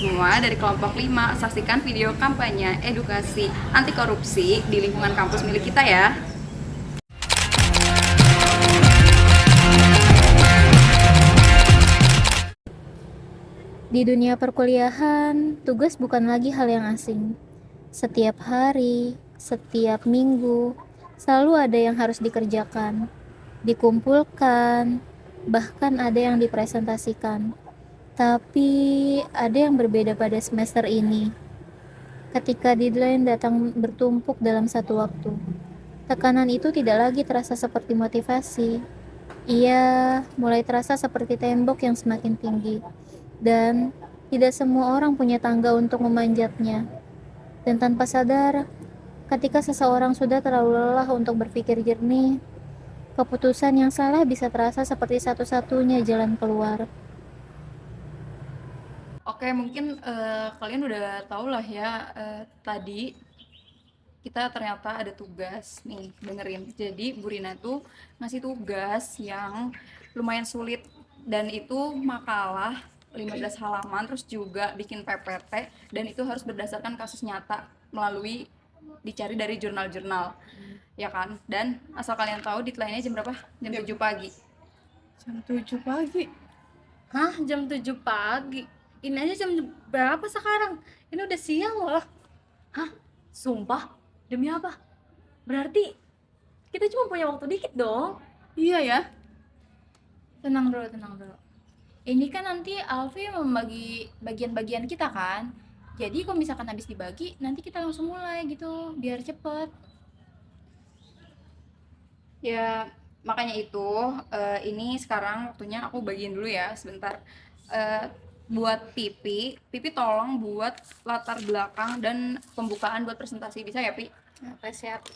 semua dari kelompok 5, saksikan video kampanye edukasi anti korupsi di lingkungan kampus milik kita ya. Di dunia perkuliahan, tugas bukan lagi hal yang asing. Setiap hari, setiap minggu, selalu ada yang harus dikerjakan, dikumpulkan, bahkan ada yang dipresentasikan. Tapi ada yang berbeda pada semester ini. Ketika deadline datang bertumpuk dalam satu waktu, tekanan itu tidak lagi terasa seperti motivasi. Ia mulai terasa seperti tembok yang semakin tinggi. Dan tidak semua orang punya tangga untuk memanjatnya. Dan tanpa sadar, ketika seseorang sudah terlalu lelah untuk berpikir jernih, keputusan yang salah bisa terasa seperti satu-satunya jalan keluar. Oke, mungkin kalian udah tau lah ya, tadi kita ternyata ada tugas nih, dengerin. Jadi Bu Rina tuh ngasih tugas yang lumayan sulit, dan itu makalah 15 halaman, terus juga bikin PPT, dan itu harus berdasarkan kasus nyata melalui dicari dari jurnal-jurnal, ya kan? Dan asal kalian tahu deadline-nya jam berapa? Jam 7 pagi. Jam 7 pagi. Hah, jam 7 pagi? Ini aja jam berapa sekarang? Ini udah siang loh. Hah? Sumpah? Demi apa? Berarti kita cuma punya waktu dikit dong. Iya ya. Tenang dulu, tenang dulu. Ini kan nanti Alfi membagi bagian-bagian kita kan. Jadi kalau misalkan habis dibagi, nanti kita langsung mulai gitu, biar cepet. Ya, makanya itu ini sekarang waktunya aku bagiin dulu ya sebentar. Buat Pipi tolong buat latar belakang dan pembukaan buat presentasi, bisa ya, Pi? Oke, siap.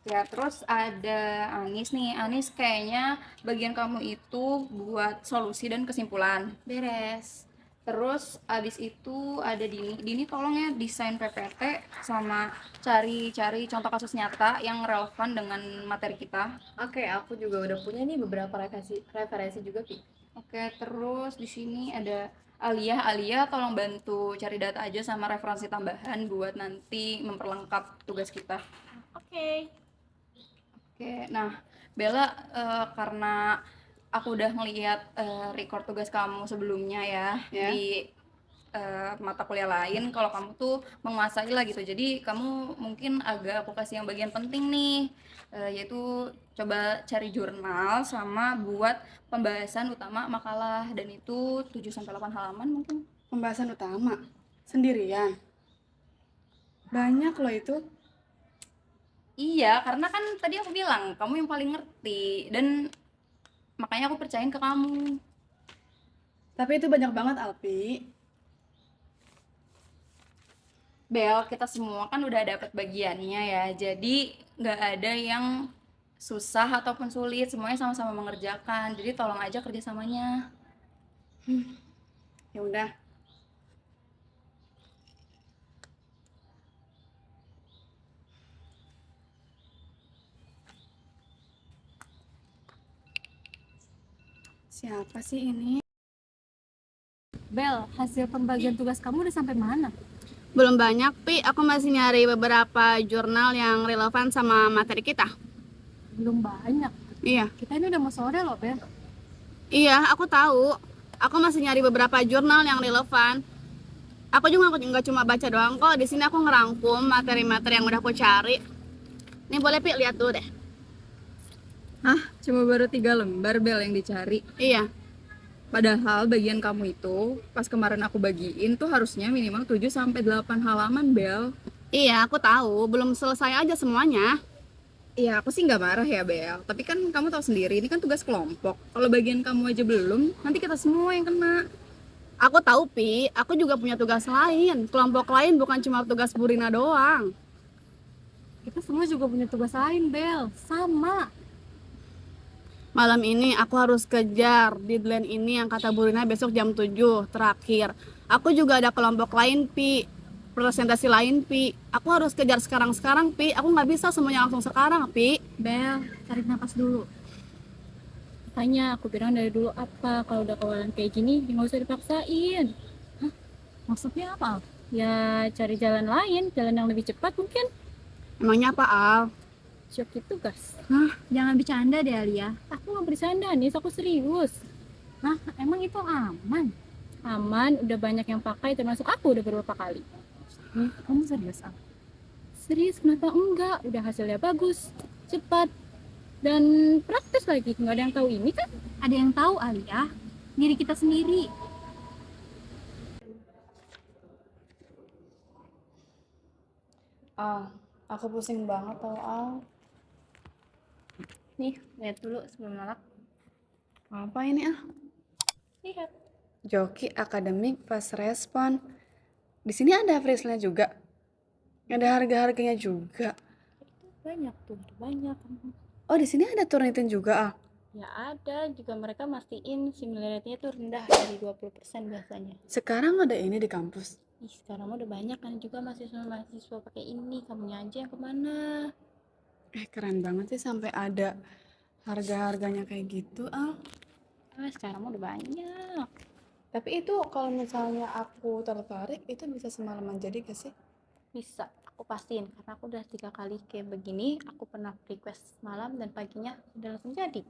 Ya, terus ada Anis nih. Anis, kayaknya bagian kamu itu buat solusi dan kesimpulan. Beres. Terus abis itu ada Dini. Dini tolong ya desain PPT sama cari-cari contoh kasus nyata yang relevan dengan materi kita. Oke, aku juga udah punya nih beberapa referensi juga, Pi. Oke, terus di sini ada Alia. Alia tolong bantu cari data aja sama referensi tambahan buat nanti memperlengkap tugas kita. Oke. Oke, nah Bella, karena aku udah ngeliat record tugas kamu sebelumnya ya, Ya. di mata kuliah lain, kalau kamu tuh menguasai lah gitu. Jadi kamu mungkin agak aku kasih yang bagian penting nih, yaitu coba cari jurnal sama buat pembahasan utama makalah, dan itu 7-8 halaman mungkin. Pembahasan utama. Sendirian. Banyak loh itu. Iya, karena kan tadi aku bilang kamu yang paling ngerti, dan makanya aku percayain ke kamu. Tapi itu banyak banget, Alpi. Bel, kita semua kan udah dapat bagiannya ya, jadi nggak ada yang susah ataupun sulit, semuanya sama-sama mengerjakan. Jadi tolong aja kerjasamanya. Ya udah. Siapa sih ini? Bel, hasil pembagian tugas kamu udah sampai mana? Belum banyak, Pi. Aku masih nyari beberapa jurnal yang relevan sama materi kita. Belum banyak. Iya, Kita ini udah mau sore loh, Bel. iya, aku tahu. Aku masih nyari beberapa jurnal yang relevan. Aku juga nggak cuma baca doang kok. Di sini aku ngerangkum materi-materi yang udah aku cari. Nih boleh, Pi, lihat dulu deh. Cuma baru 3 lembar, Bel, yang dicari. Iya, Padahal bagian kamu itu pas kemarin aku bagiin tuh harusnya minimal 7-8 halaman, Bel. iya, aku tahu. Belum selesai aja semuanya. Iya, aku sih nggak marah ya, Bel. Tapi kan kamu tahu sendiri, ini kan tugas kelompok. Kalau bagian kamu aja belum, nanti kita semua yang kena. Aku tahu, Pi. Aku juga punya tugas lain. Kelompok lain bukan cuma tugas Burina doang. Kita semua juga punya tugas lain, Bel. Sama. Malam ini aku harus kejar deadline ini yang kata Burina besok jam 7 terakhir. Aku juga ada kelompok lain, Pi. Presentasi lain, Pi. Aku harus kejar sekarang-sekarang, Pi. Aku nggak bisa semuanya langsung sekarang, Pi. Bel, tarik nafas dulu. Tanya, aku bilang dari dulu apa, kalau udah kawalan kayak gini, ya nggak usah dipaksain. Hah? Maksudnya apa? Ya cari jalan lain, jalan yang lebih cepat mungkin. Emangnya apa, Al? Joki tugas. Jangan bercanda deh Alia. Aku nggak bercanda nih, aku serius. Nah, emang itu aman? Aman, udah banyak yang pakai, termasuk aku udah beberapa kali. Kamu serius, Al? Serius, kenapa enggak? Udah hasilnya bagus, cepat, dan praktis lagi. Nggak ada yang tahu ini kan? Ada yang tahu Alia? Diri kita sendiri. Aku pusing banget tau, Al. Nih, lihat dulu sebelum nolak. Apa ini, Al? Lihat. Joki akademik fast respon. Di sini ada frisnya juga. Ada harga-harganya juga. Banyak tuh, banyak. Oh, di sini ada Turnitin juga, Al. Ya ada, juga mereka mastiin similarity-nya tuh rendah dari 20% biasanya. Sekarang ada ini di kampus. Ih, sekarang mah udah banyak kan juga mahasiswa pakai ini. Kamunya aja yang kemana? Keren banget sih sampai ada harga-harganya kayak gitu, Al. Sekarang mah udah banyak. Tapi itu kalau misalnya aku tertarik, itu bisa semalaman jadi gak sih? Bisa, aku pastiin. Karena aku udah 3 kali kayak begini, aku pernah request malam dan paginya udah langsung jadi.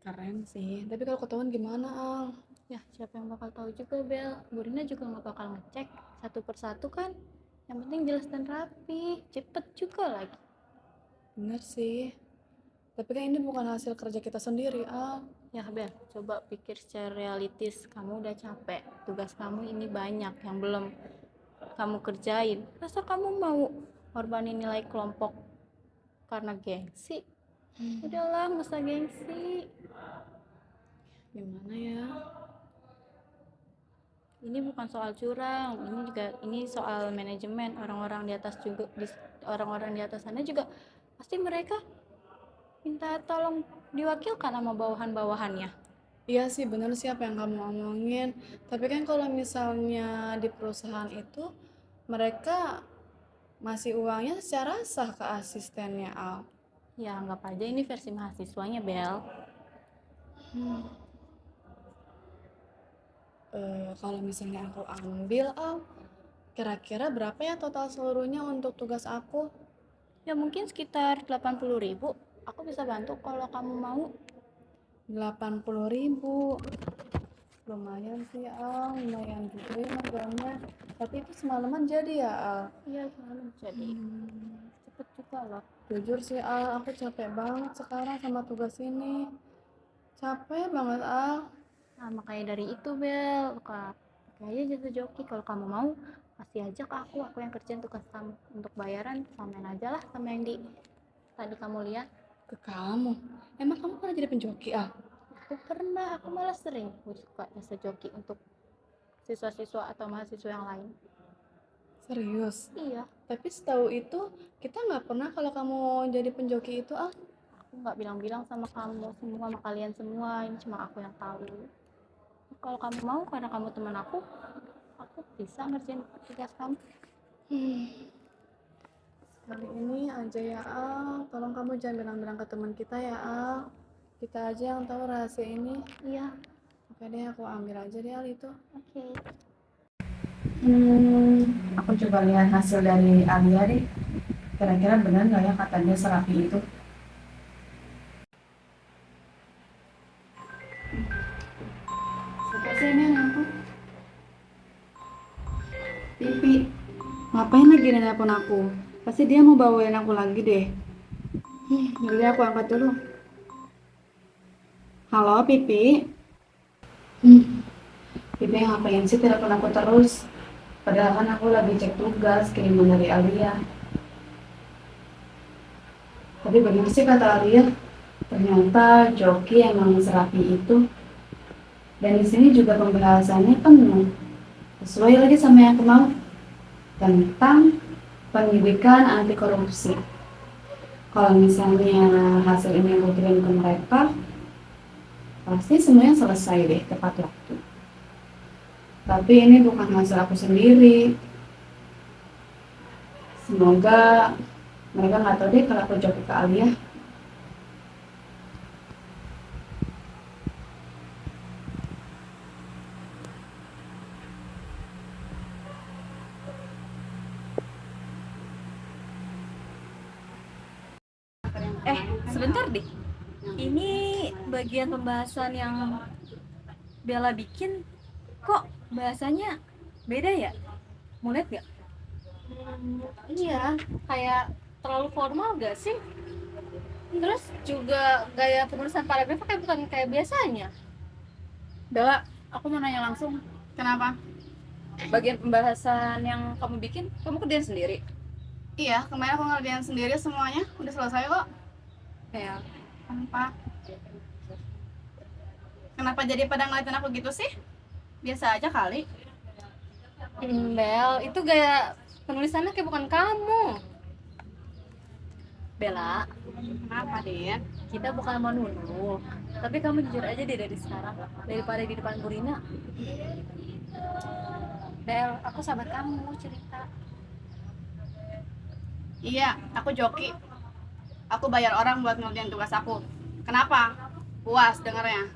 Keren sih. Tapi kalau ketahuan gimana, Al? Ya, siapa yang bakal tahu juga, Bel. Bu Rina juga nggak bakal ngecek satu persatu kan. Yang penting jelas dan rapi, cepet juga lagi. Bener sih. Tapi kan ini bukan hasil kerja kita sendiri, Al. Ya, Bel, coba pikir secara realistis. Kamu udah capek, tugas kamu ini banyak yang belum kamu kerjain. Masa kamu mau korbanin nilai kelompok karena gengsi? Udahlah, nggak usah gengsi. Gimana ya? Ini bukan soal curang, ini soal manajemen. Orang-orang di atas juga, orang-orang di atas sana juga pasti mereka minta tolong diwakilkan sama bawahan-bawahannya. Iya sih, bener sih apa yang kamu omongin. Tapi kan kalau misalnya di perusahaan itu, mereka masih uangnya secara sah ke asistennya, Al. Ya anggap aja ini versi mahasiswanya, Bel. Kalau misalnya aku ambil, Al, kira-kira berapa ya total seluruhnya untuk tugas aku? Ya mungkin sekitar 80.000. Aku bisa bantu kalau kamu mau. 80.000. Lumayan sih, Al. Lumayan juga ya harganya. Tapi itu semalaman jadi ya, Al. Iya, selalu jadi. Cepet juga loh. Jujur sih, Al, aku capek banget sekarang sama tugas ini. Capek banget, Al. Nah, makanya dari itu, Bel, pakai aja jasa joki. Kalau kamu mau, kasih aja ke aku yang kerjain tugas kamu. Untuk bayaran, samain aja lah sama yang tadi kamu lihat. Ke kamu? Emang kamu pernah jadi penjoki, Al? Aku pernah, aku malah sering suka jasa joki untuk siswa-siswa atau mahasiswa yang lain. Serius? Iya, Tapi setahu itu, kita nggak pernah kalau kamu jadi penjoki itu, Al. aku nggak bilang-bilang sama kamu semua, sama kalian semua. Ini cuma aku yang tahu. Kalau kamu mau, karena kamu teman aku bisa ngerjain tugas kamu. Kali ini aja ya, Al. Tolong kamu jangan bilang-bilang ke teman kita ya, Al. Kita aja yang tahu rahasia ini. Iya, Oke deh, aku ambil aja deh, Al, itu. oke. Aku coba lihat hasil dari Alia deh. Kira-kira benar nggak ya kata dia serapi itu? Siapa sih ini yang nelfon? Pipi. Ngapain lagi nelfon aku? Pasti dia mau bawain aku lagi deh. Jadi aku angkat dulu. Halo, Pipi. Pipi ngapain sih telepon aku terus? Padahal kan aku lagi cek tugas kiriman dari Alia. Tapi benar sih kata Alia, ternyata Joki emang serapi itu. Dan di sini juga pembahasannya penuh, sesuai lagi sama yang aku mau, tentang pendidikan anti korupsi. Kalau misalnya hasil ini aku kirim ke mereka, pasti semuanya selesai deh tepat waktu. Tapi ini bukan hasil aku sendiri. Semoga mereka nggak tahu deh kalau aku joki ke Alia. Sebentar deh. Ini bagian pembahasan yang Bella bikin, kok bahasanya beda ya? Mau lihat gak? Iya, kayak terlalu formal gak sih? Terus juga gaya penulisan paragrafnya kayak bukan kayak biasanya. Bella, aku mau nanya langsung. Kenapa? Bagian pembahasan yang kamu bikin, kamu kerjain sendiri? Iya, kemarin aku ngerjain sendiri semuanya, udah selesai kok. Ya. Kenapa? Kenapa jadi pada ngeliatin aku gitu sih? Biasa aja kali. Bel, itu gaya penulisannya kayak bukan kamu. Bella, Kenapa, Din? kita bukan mau nuduh, tapi kamu jujur aja deh dari sekarang, daripada di depan Bu Rina. Bel, aku sahabat kamu, cerita. Iya, aku joki. Aku bayar orang buat ngerjain tugas aku. Kenapa? Puas dengernya.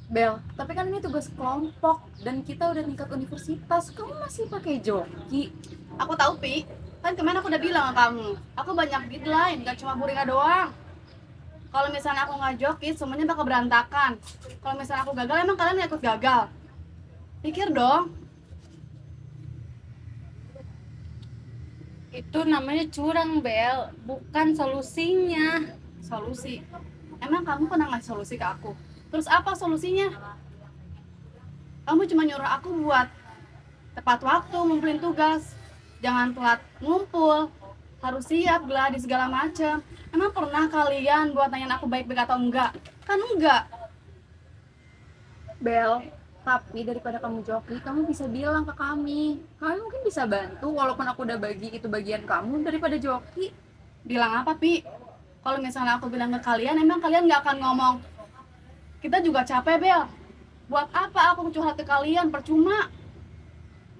Bel, tapi kan ini tugas kelompok dan kita udah tingkat universitas. Kamu masih pakai joki? Aku tahu, Pi. Kan kemarin aku udah bilang ke kamu. Aku banyak deadline, gak cuma Bu Rina doang. Kalau misalnya aku nggak joki, semuanya bakal berantakan. Kalau misalnya aku gagal, emang kalian ikut gagal? Pikir dong. Itu namanya curang, Bel, bukan solusinya. Solusi. Emang kamu pernah ngasih solusi ke aku? Terus apa solusinya? Kamu cuma nyuruh aku buat tepat waktu ngumpulin tugas. Jangan telat ngumpul. Harus siap gladi segala macam. Emang pernah kalian buat nanyain aku baik-baik atau enggak? Kan enggak. Bel, tapi daripada kamu joki, kamu bisa bilang ke kami. Kami mungkin bisa bantu walaupun aku udah bagi itu bagian kamu daripada joki. Bilang apa, Pi? Kalau misalnya aku bilang ke kalian, emang kalian nggak akan ngomong. Kita juga capek, Bel. Buat apa aku curhat ke kalian? Percuma.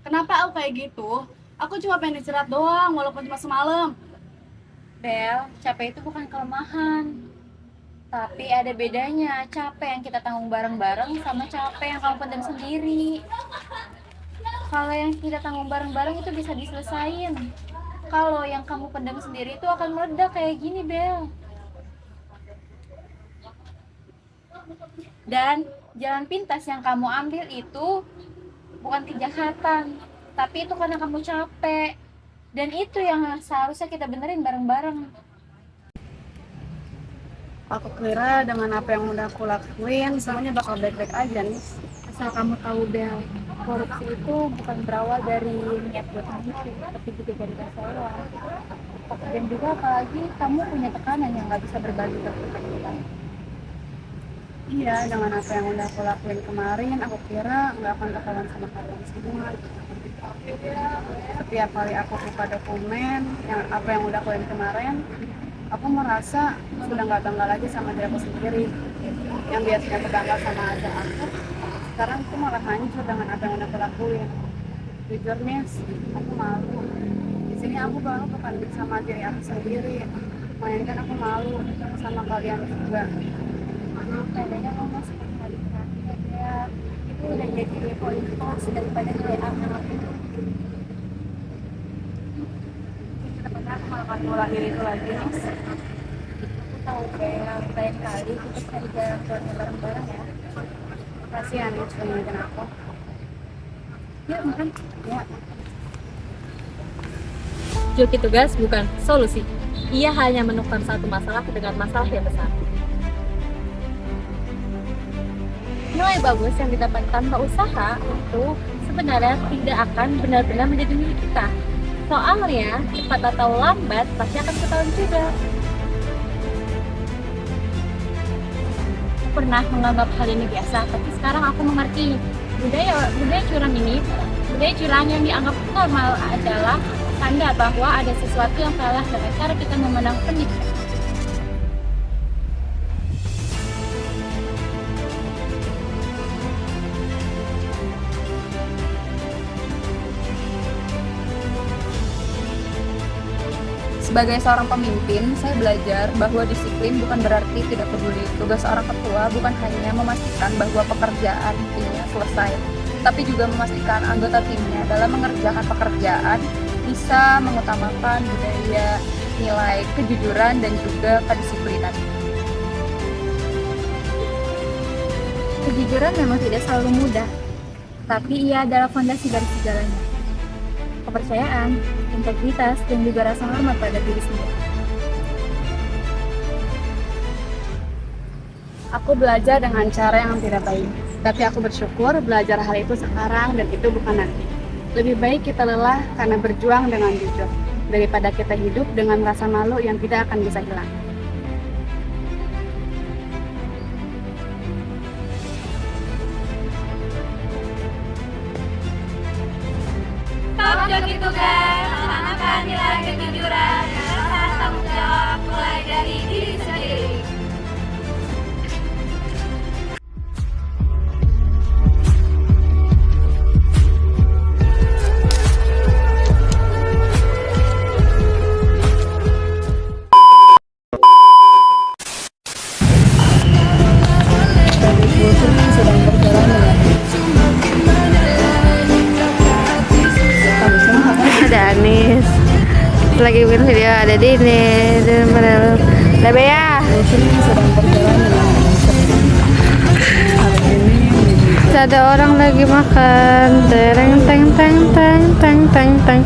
Kenapa aku kayak gitu? Aku cuma pengen istirahat doang, walaupun cuma semalam. Bel, capek itu bukan kelemahan. Tapi ada bedanya, capek yang kita tanggung bareng-bareng sama capek yang kamu pendam sendiri. Kalau yang kita tanggung bareng-bareng itu bisa diselesain. Kalau yang kamu pendam sendiri itu akan meledak kayak gini, Bel. Dan jalan pintas yang kamu ambil itu bukan kejahatan, tapi itu karena kamu capek. Dan itu yang seharusnya kita benerin bareng-bareng. Aku kira dengan apa yang udah aku lakuin, semuanya bakal baik-baik aja nih. Asal kamu tahu, Bel, korupsi itu bukan berawal dari niat buat menipu, tapi juga dari rasa lelah. Dan juga apalagi kamu punya tekanan yang nggak bisa berbagi ke kita. Iya, dengan apa yang udah aku lakuin kemarin, aku kira nggak akan ketahuan sama kalian semua. Setiap kali aku buka dokumen, yang apa yang udah aku lakuin kemarin, aku merasa sudah nggak bangga lagi sama diri aku sendiri. Yang biasanya aku bangga sama aja aku, sekarang aku malah hancur dengan apa yang udah aku lakuin. Jujurnya, aku malu. Di sini aku baru bukan sama diri aku sendiri, melainkan aku malu sama kalian juga. Tandanya kamu seperti kali terakhir ya. Itu udah jadi poin plus daripada nilai anak. Sebenarnya aku malah akan ngulangin itu lagi, Nis. Aku tahu kayak lain kali kita cari jalan keluarnya bareng-bareng ya. Makasih ya, Nis, udah ngingetin aku. Yuk makan. Ya. Joki tugas bukan solusi. Ia hanya menukar satu masalah dengan masalah yang besar. Nilai bagus yang didapat tanpa usaha itu sebenarnya tidak akan benar-benar menjadi milik kita. Soalnya, cepat atau lambat pasti akan ketahuan juga. Aku pernah menganggap hal ini biasa, tapi sekarang aku mengerti budaya curang yang dianggap normal adalah tanda bahwa ada sesuatu yang salah dengan cara kita memandang pendidikan. Sebagai seorang pemimpin, saya belajar bahwa disiplin bukan berarti tidak peduli. Tugas seorang ketua bukan hanya memastikan bahwa pekerjaan timnya selesai, tapi juga memastikan anggota timnya dalam mengerjakan pekerjaan bisa mengutamakan budaya nilai kejujuran dan juga kedisiplinan. Kejujuran memang tidak selalu mudah, tapi ia adalah fondasi dari segalanya. Kepercayaan, integritas, dan juga rasa hormat pada diri sendiri. Aku belajar dengan cara yang tidak baik, tapi aku bersyukur belajar hal itu sekarang dan itu bukan nanti. Lebih baik kita lelah karena berjuang dengan jujur, daripada kita hidup dengan rasa malu yang tidak akan bisa hilang. Stop joki tugas, tanamkan nilai kejujuran dan rasa tanggung jawab mulai dari diri sendiri. Ada Anis lagi bikin video, ada Dini dan padahal ada Bea. Ada orang lagi makan, teng teng teng teng teng teng teng.